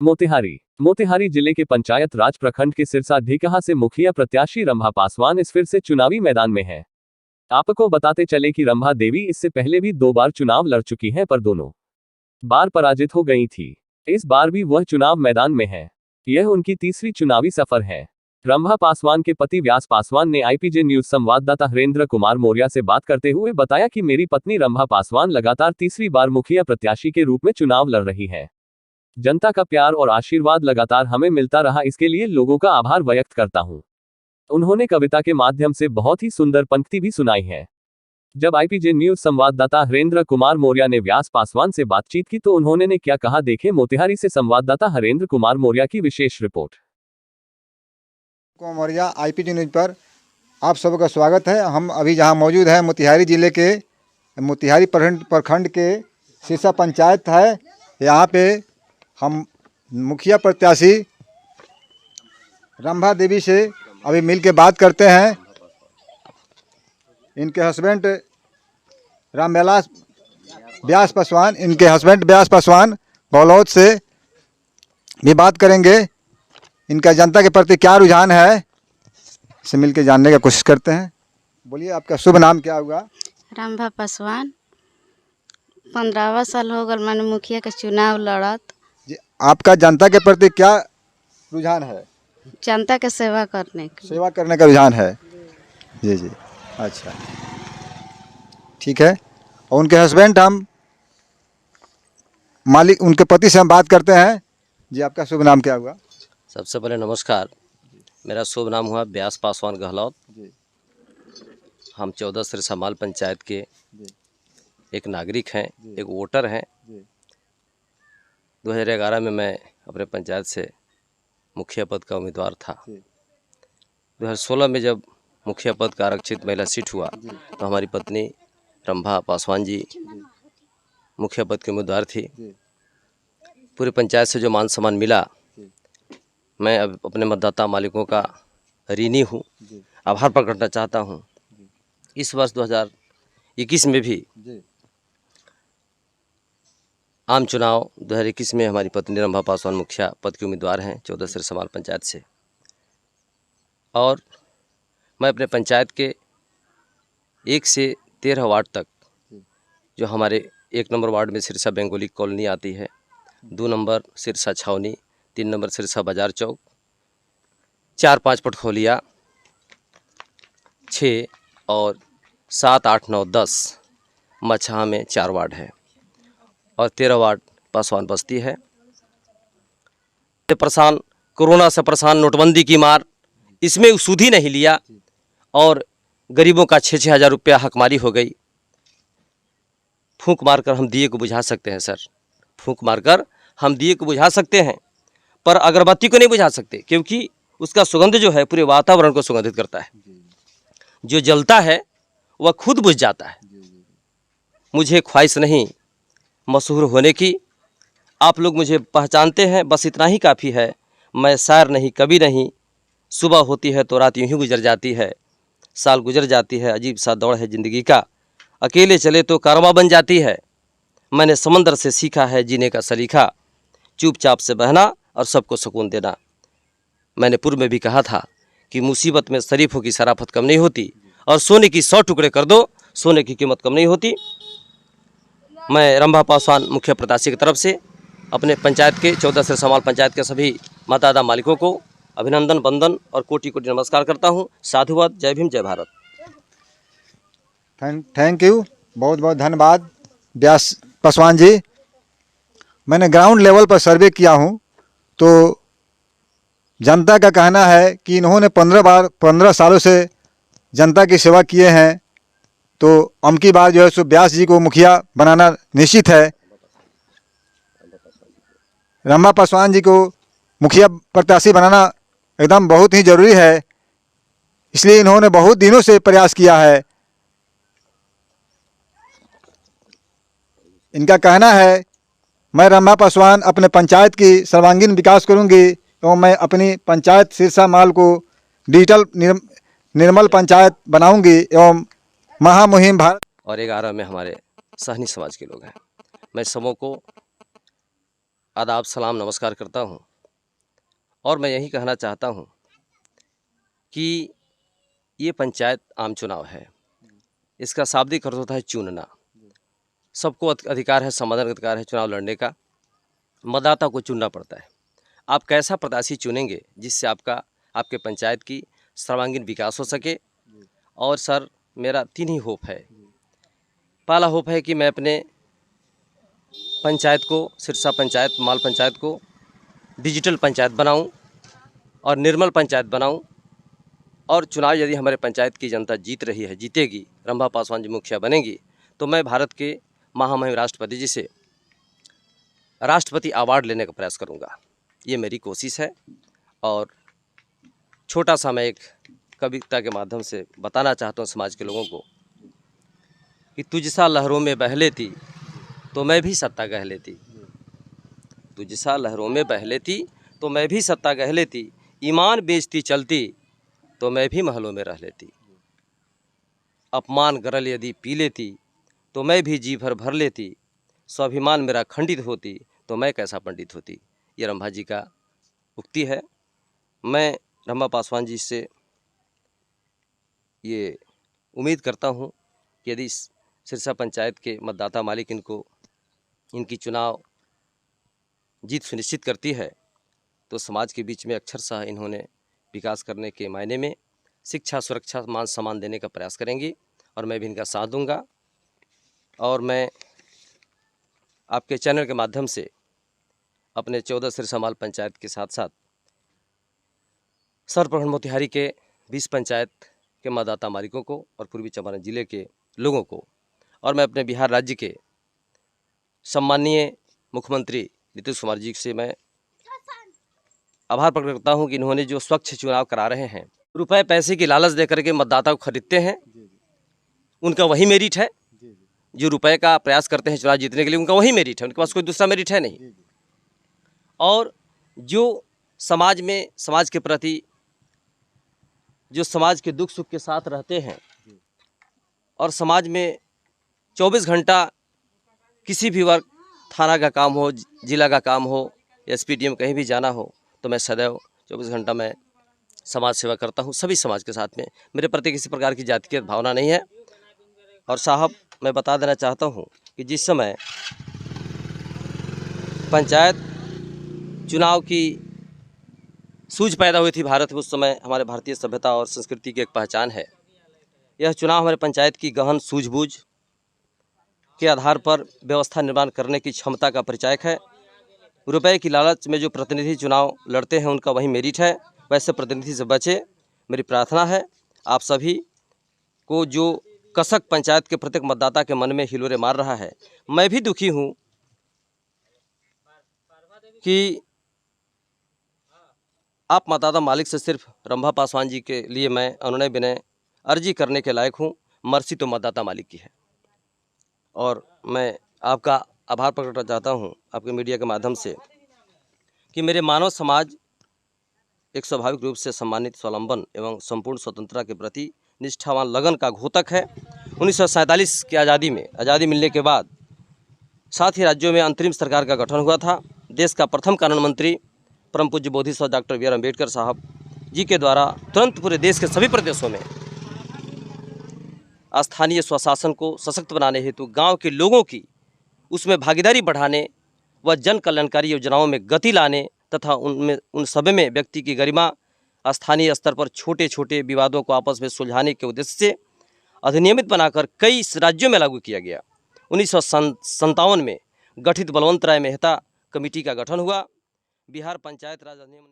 मोतिहारी जिले के पंचायत राज प्रखंड के सिरसा ढेकहा से मुखिया प्रत्याशी रंभा पासवान इस फिर से चुनावी मैदान में है। आपको बताते चले कि रंभा देवी इससे पहले भी 2 बार चुनाव लड़ चुकी हैं, पर दोनों बार पराजित हो गई थी। इस बार भी वह चुनाव मैदान में है। यह उनकी तीसरी चुनावी सफर है। रंभा पासवान के पति व्यास पासवान ने आईपीजे न्यूज संवाददाता हरेंद्र कुमार मौर्य से बात करते हुए बताया कि मेरी पत्नी रंभा पासवान लगातार तीसरी बार मुखिया प्रत्याशी के रूप में चुनाव लड़ रही है। जनता का प्यार और आशीर्वाद लगातार हमें मिलता रहा, इसके लिए लोगों का आभार व्यक्त करता हूं। उन्होंने कविता के माध्यम से बहुत ही सुंदर पंक्ति भी सुनाई है। जब आईपीजे न्यूज संवाददाता हरेंद्र कुमार मौर्य ने व्यास पासवान से बातचीत की तो उन्होंने क्या कहा, देखें मोतिहारी से संवाददाता हरेंद्र कुमार मौर्य की विशेष रिपोर्ट। मौर्य आईपीजे न्यूज पर आप सबका स्वागत है। हम अभी जहां मौजूद हैं मोतिहारी जिले के मोतिहारी प्रखंड के सिरसा पंचायत है। यहाँ पे हम मुखिया प्रत्याशी रंभा देवी से अभी मिल के बात करते हैं। इनके हस्बैंड रामविलास व्यास पासवान, इनके हस्बैंड व्यास पासवान बलौद से भी बात करेंगे। इनका जनता के प्रति क्या रुझान है, इसे मिल के जानने की कोशिश करते हैं। बोलिए, आपका शुभ नाम क्या होगा? रंभा पासवान। 15वां साल हो गया मैंने मुखिया के चुनाव लड़त। आपका जनता के प्रति क्या रुझान है? जनता के सेवा करने का रुझान है। जी जी, अच्छा, ठीक है। और उनके हस्बैंड हम मालिक, उनके पति से हम बात करते हैं। जी, आपका शुभ नाम क्या हुआ? सबसे पहले नमस्कार, मेरा शुभ नाम हुआ व्यास पासवान गहलौत। हम 14 सिरसा माल पंचायत के एक नागरिक हैं, एक वोटर हैं। 2011 में मैं अपने पंचायत से मुखिया पद का उम्मीदवार था। 2016 में जब मुखिया पद का आरक्षित महिला सीट हुआ तो हमारी पत्नी रंभा पासवान जी मुखिया पद के उम्मीदवार थी। पूरे पंचायत से जो मान सम्मान मिला, मैं अब अपने मतदाता मालिकों का ऋणी हूँ, आभार प्रकट करना चाहता हूँ। इस वर्ष 2021 में भी आम चुनाव 2021 में हमारी पत्नी रंभा पासवान मुखिया पद के उम्मीदवार हैं 14 सिरसा माल पंचायत से। और मैं अपने पंचायत के 1 से 13 वार्ड तक, जो हमारे 1 नंबर वार्ड में सिरसा बेंगोली कॉलोनी आती है, 2 नंबर सिरसा छावनी, 3 नंबर सिरसा बाजार चौक, 4, 5 पटखोलिया, 6 और 7, 8, 9, 10 मछहा में 4 वार्ड है और 13 वार्ड पासवान बस्ती है। परेशान, कोरोना से परेशान, नोटबंदी की मार, इसमें सूद ही नहीं लिया और गरीबों का 6-6 हज़ार रुपया हकमारी हो गई। फूंक मारकर हम दिए को बुझा सकते हैं सर, फूंक मारकर हम दिए को बुझा सकते हैं, पर अगरबत्ती को नहीं बुझा सकते, क्योंकि उसका सुगंध जो है पूरे वातावरण को सुगंधित करता है। जो जलता है वह खुद बुझ जाता है। मुझे ख्वाहिश नहीं मशहूर होने की, आप लोग मुझे पहचानते हैं, बस इतना ही काफ़ी है। मैं शायर नहीं, कवि नहीं, सुबह होती है तो रात यूं ही गुजर जाती है, साल गुजर जाती है, अजीब सा दौड़ है ज़िंदगी का, अकेले चले तो कारवां बन जाती है। मैंने समंदर से सीखा है जीने का सलीखा, चुपचाप से बहना और सबको सुकून देना। मैंने पूर्व में भी कहा था कि मुसीबत में शरीफों की शराफत कम नहीं होती और सोने की 100 टुकड़े कर दो, सोने की कीमत कम नहीं होती। मैं रंभा पासवान मुखिया प्रत्याशी की तरफ से अपने पंचायत के 14 सिरसा माल पंचायत के सभी मतदाता मालिकों को अभिनंदन, वंदन और कोटि कोटि नमस्कार करता हूँ। साधुवाद, जय भीम, जय भारत। थैंक यू, बहुत बहुत धन्यवाद व्यास पासवान जी। मैंने ग्राउंड लेवल पर सर्वे किया हूँ तो जनता का कहना है कि इन्होंने 15 सालों से जनता की सेवा किए हैं, तो अमकी बार जो है सो व्यास जी को मुखिया बनाना निश्चित है। रंभा पासवान जी को मुखिया प्रत्याशी बनाना एकदम बहुत ही ज़रूरी है, इसलिए इन्होंने बहुत दिनों से प्रयास किया है। इनका कहना है, मैं रंभा पासवान अपने पंचायत की सर्वांगीण विकास करूंगी एवं मैं अपनी पंचायत सिरसा माल को डिजिटल निर्मल पंचायत बनाऊंगी एवं महामुहिम भारत। और 11 में हमारे सहनी समाज के लोग हैं। मैं सबों को आदाब, सलाम, नमस्कार करता हूँ। और मैं यही कहना चाहता हूँ कि ये पंचायत आम चुनाव है। इसका शाब्दिक अर्थ होता है चुनना। सबको अधिकार है, संवैधानिक अधिकार है चुनाव लड़ने का। मतदाता को चुनना पड़ता है। आप कैसा प्रत्याशी चुनेंगे जिससे आपके पंचायत की सर्वांगीण विकास हो सके। और सर, मेरा 3 ही होप है। पहला होप है कि मैं अपने पंचायत को, सिरसा पंचायत, माल पंचायत को डिजिटल पंचायत बनाऊं और निर्मल पंचायत बनाऊं। और चुनाव यदि हमारे पंचायत की जनता जीतेगी, रंभा पासवान जी मुखिया बनेंगी, तो मैं भारत के महामहिम राष्ट्रपति जी से राष्ट्रपति अवार्ड लेने का प्रयास करूंगा। ये मेरी कोशिश है। और छोटा सा मैं एक कविता के माध्यम से बताना चाहता हूँ समाज के लोगों को कि तुझसा लहरों में बह लेती तो मैं भी सत्ता गह लेती। तुझसा लहरों में बह लेती तो मैं भी सत्ता गह लेती। ईमान बेचती चलती तो मैं भी महलों में रह लेती। अपमान गरल यदि पी लेती तो मैं भी जी भर लेती। स्वाभिमान मेरा खंडित होती तो मैं कैसा पंडित होती। ये रंभा जी का उक्ति है। मैं रंभा पासवान जी से ये उम्मीद करता हूँ कि यदि सिरसा पंचायत के मतदाता मालिक इनकी चुनाव जीत सुनिश्चित करती है तो समाज के बीच में अक्षरशः इन्होंने विकास करने के मायने में शिक्षा, सुरक्षा, मान सम्मान देने का प्रयास करेंगी और मैं भी इनका साथ दूंगा। और मैं आपके चैनल के माध्यम से अपने 14 सिरसा माल पंचायत के साथ साथ सर प्रखंड मोतिहारी के 20 पंचायत के मतदाता मालिकों को और पूर्वी चंपारण जिले के लोगों को, और मैं अपने बिहार राज्य के सम्माननीय मुख्यमंत्री नीतीश कुमार जी से मैं आभार प्रकट करता हूं कि इन्होंने जो स्वच्छ चुनाव करा रहे हैं, रुपए पैसे की लालच देकर के मतदाता को खरीदते हैं, उनका वही मेरिट है। जो रुपए का प्रयास करते हैं चुनाव जीतने के लिए, उनका वही मेरिट है, उनके पास कोई दूसरा मेरिट है नहीं। और जो समाज के प्रति, जो समाज के दुख सुख के साथ रहते हैं और समाज में 24 घंटा किसी भी वर्ग, थाना का काम हो, जिला का काम हो, SPDM कहीं भी जाना हो, तो मैं सदैव 24 घंटा मैं समाज सेवा करता हूं सभी समाज के साथ में। मेरे प्रति किसी प्रकार की जातिगत भावना नहीं है। और साहब, मैं बता देना चाहता हूं कि जिस समय पंचायत चुनाव की सूझ पैदा हुई थी भारत में, उस समय हमारे भारतीय सभ्यता और संस्कृति की एक पहचान है। यह चुनाव हमारे पंचायत की गहन सूझबूझ के आधार पर व्यवस्था निर्माण करने की क्षमता का परिचायक है। रुपए की लालच में जो प्रतिनिधि चुनाव लड़ते हैं, उनका वही मेरिट है। वैसे प्रतिनिधि से बचे। मेरी प्रार्थना है आप सभी को, जो कसक पंचायत के प्रत्येक मतदाता के मन में हिलोरे मार रहा है। मैं भी दुखी हूँ कि आप मतदाता मालिक से सिर्फ रंभा पासवान जी के लिए मैं अनुनय विनय अर्जी करने के लायक हूँ। मर्सी तो मतदाता मालिक की है। और मैं आपका आभार प्रकट करना चाहता हूँ आपके मीडिया के माध्यम से कि मेरे मानव समाज एक स्वाभाविक रूप से सम्मानित, स्वावलंबन एवं संपूर्ण स्वतंत्रता के प्रति निष्ठावान, लगन का घोतक है। 1947 की आज़ादी मिलने के बाद 7 ही राज्यों में अंतरिम सरकार का गठन हुआ था। देश का प्रथम कानून मंत्री परम पूज्य बोधिसत्व डॉक्टर BR अम्बेडकर साहब जी के द्वारा तुरंत पूरे देश के सभी प्रदेशों में स्थानीय स्वशासन को सशक्त बनाने हेतु गांव के लोगों की उसमें भागीदारी बढ़ाने व जन कल्याणकारी योजनाओं में गति लाने तथा उन सब में व्यक्ति की गरिमा, स्थानीय स्तर पर छोटे छोटे विवादों को आपस में सुलझाने के उद्देश्य से अधिनियमित बनाकर कई राज्यों में लागू किया गया। 1957 में गठित बलवंत राय मेहता कमेटी का गठन हुआ। बिहार पंचायत राज अधिनियम